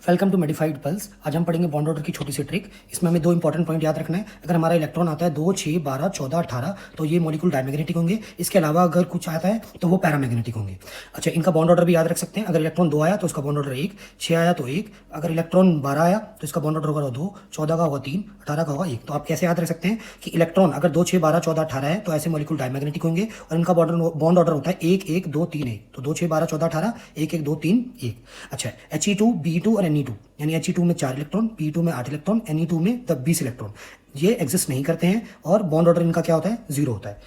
Welcome to मेडिफाइड pulse. आज हम पढ़ेंगे बॉन्ड ऑर्डर की छोटी सी ट्रिक। इसमें हमें दो इंपॉर्टेंट पॉइंट याद रखना है। अगर हमारा इलेक्ट्रॉन आता है 2, 6, 12, 14, 18 तो ये मॉलिक्यूल डायमैग्नेटिक होंगे। इसके अलावा अगर कुछ आता है तो वो पैरामैग्नेटिक होंगे। अच्छा, इनका बॉन्ड ऑर्डर भी याद रख सकते हैं। अगर इलेक्ट्रॉन 2 आया तो इसका बॉन्ड ऑर्डर 1, 6 आया तो 1, अगर इलेक्ट्रॉन 12 आया तो इसका बॉन्ड ऑर्डर होगा 2, 14 का होगा 3, 18 का होगा 1। तो आप कैसे याद रख सकते हैं कि इलेक्ट्रॉन अगर 2, 6, 12, 14, 18 है तो ऐसे मॉलिक्यूल डायमैग्नेटिक होंगे और इनका बॉन्ड ऑर्डर होता है 1, 1, 2, 3, 1। तो 2, 6, 12, 14, 18, 1, 1, 2, 3, 1। अच्छा, He2, Be2 और Ne2, यानी He2 में 4 इलेक्ट्रॉन, Be2 में 8 इलेक्ट्रॉन, Ne2 में 20 इलेक्ट्रॉन, ये एग्जिस्ट नहीं करते हैं और बॉन्ड ऑर्डर इनका क्या होता है? 0 होता है।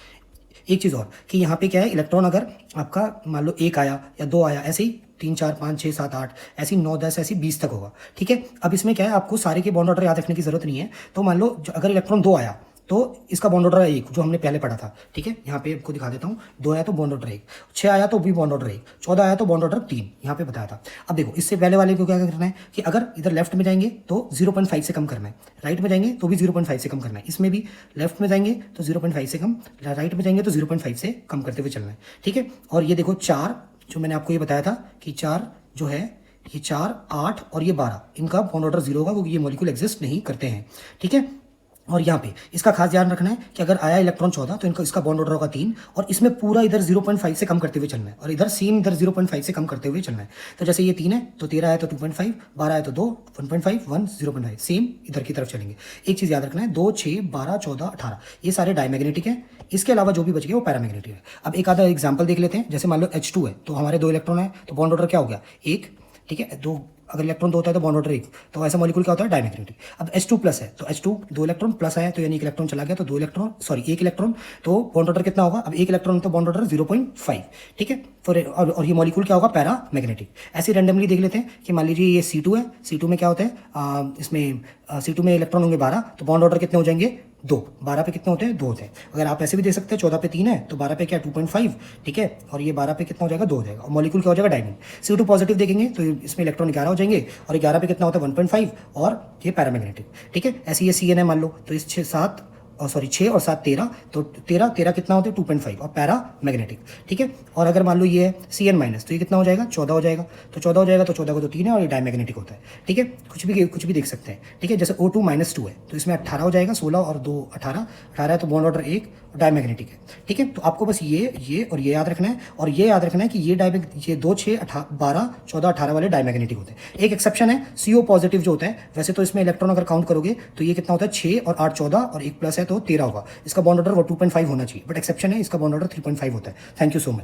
एक चीज़ और कि यहाँ पे क्या है, इलेक्ट्रॉन अगर आपका मान लो 1 आया या 2 आया, ऐसे ही 3, 4, 5, 6, 7, 8, ऐसी 9, 10, ऐसी 20 तक होगा। ठीक है, अब इसमें क्या है, आपको सारे के बॉन्ड ऑर्डर याद रखने की जरूरत नहीं है। तो मान लो अगर इलेक्ट्रॉन 2 आया तो इसका बॉन्ड ऑर्डर 1, जो हमने पहले पढ़ा था। ठीक है, यहाँ पे आपको दिखा देता हूँ। 2 आया तो बॉन्ड ऑर्डर 1, 6 आया तो भी बॉन्ड ऑर्डर 1, 14 आया तो बॉन्ड ऑर्डर 3, यहाँ पे बताया था। अब देखो, इससे पहले वाले को क्या करना है कि अगर इधर लेफ्ट में जाएंगे तो 0.5 से कम करना है, राइट में जाएंगे तो भी 0.5 से कम करना है। इसमें भी लेफ्ट में जाएंगे तो 0.5 से कम, राइट में जाएंगे तो 0.5 से कम करते हुए चलना है। ठीक है, और ये देखो 4, जो मैंने आपको ये बताया था कि 4 जो है, ये 4, 8 और ये 12, इनका बॉन्ड ऑर्डर 0 होगा क्योंकि ये मॉलिक्यूल एग्जिस्ट नहीं करते हैं। ठीक है, और यहाँ पे इसका खास ध्यान रखना है कि अगर आया इलेक्ट्रॉन 14 तो इनका इसका बॉन्ड ऑर्डर होगा 3 और इसमें पूरा इधर 0.5 से कम करते हुए चलना है और इधर सेम इधर 0.5 से कम करते हुए चलना है। तो जैसे ये 3 है तो 13 है तो 2.5, 12 है तो 2, 1.5, 1, 0.5, सेम इधर की तरफ चलेंगे। एक चीज़ याद रखना है, 2, 6, 12, 14, 18 ये सारे डायमैग्नेटिक हैं। इसके अलावा जो भी बच गए वो पैरामैग्नेटिक है। अब एक आधा एग्जाम्पल देख लेते हैं। जैसे मान लो H2 है तो हमारे 2 इलेक्ट्रॉन है तो बॉन्ड ऑर्डर क्या हो गया? 1। ठीक है, 2, अगर इलेक्ट्रॉन 2 होता है तो बॉन्ड ऑर्डर 1, तो ऐसा मॉलिक्यूल क्या होता है? डायमैग्नेटिक। अब H2 प्लस है तो H2 2 इलेक्ट्रॉन प्लस आया तो यानी 1 इलेक्ट्रॉन चला गया तो 2 इलेक्ट्रॉन, सॉरी 1 इलेक्ट्रॉन, तो बॉन्ड ऑर्डर कितना होगा? अब 1 इलेक्ट्रॉन तो बॉन्ड ऑर्डर 0.5। ठीक है, और ये मॉलिक्यूल क्या होगा? पैरामैग्नेटिक। ऐसे रैंडमली देख लेते हैं कि मान लीजिए ये C2 है, C2 में क्या होता है, इसमें C2 में इलेक्ट्रॉन होंगे 12, तो बॉन्ड ऑर्डर कितने हो जाएंगे? 2। 12 पे कितने होते हैं? 2 होते हैं। अगर आप ऐसे भी देख सकते हैं, 14 पे 3 है तो 12 पे क्या? 2.5। ठीक है, और ये 12 पे कितना हो जाएगा? 2 हो जाएगा और मॉलिक्यूल क्या हो जाएगा? डायमंड। CO2 पॉजिटिव देखेंगे तो इसमें इलेक्ट्रॉन 11 हो जाएंगे और 11 पे कितना होता है? 1.5 और ये पैरामैग्नेटिक। ठीक है, ऐसे ये CN है मान लो, तो इस 6, 7 और सॉरी 6 और 7 13, तो 13 कितना होता है? 2.5 और पैरा मैग्नेटिक। ठीक है, और अगर मान लो ये है CN माइनस तो ये कितना हो जाएगा? 14 हो जाएगा। तो 14 हो जाएगा तो 14 को तो 3 है और ये डायमैग्नेटिक होता है। ठीक है, कुछ भी देख सकते हैं। ठीक है, जैसे O2 -2 है तो इसमें 18 हो जाएगा, 16 और 2 18, 18 है तो बॉन्ड ऑर्डर 1 डायमैग्नेटिक है। ठीक है, तो आपको बस ये और ये याद रखना है और ये याद रखना है कि ये 2, 6, 12, 14, 18 वाले डायमैग्नेटिक होते हैं। एक एक्सेप्शन है CO पॉजिटिव जो होता है। वैसे तो इसमें इलेक्ट्रॉन अगर काउंट करोगे तो ये कितना होता है? 6 और 8 14 और 1 प्लस है तो 13 होगा। इसका बॉन्ड ऑर्डर वो 2.5 होना चाहिए, बट एक्सेप्शन है, इसका बॉन्ड ऑर्डर 3.5 होता है। Thank you so much.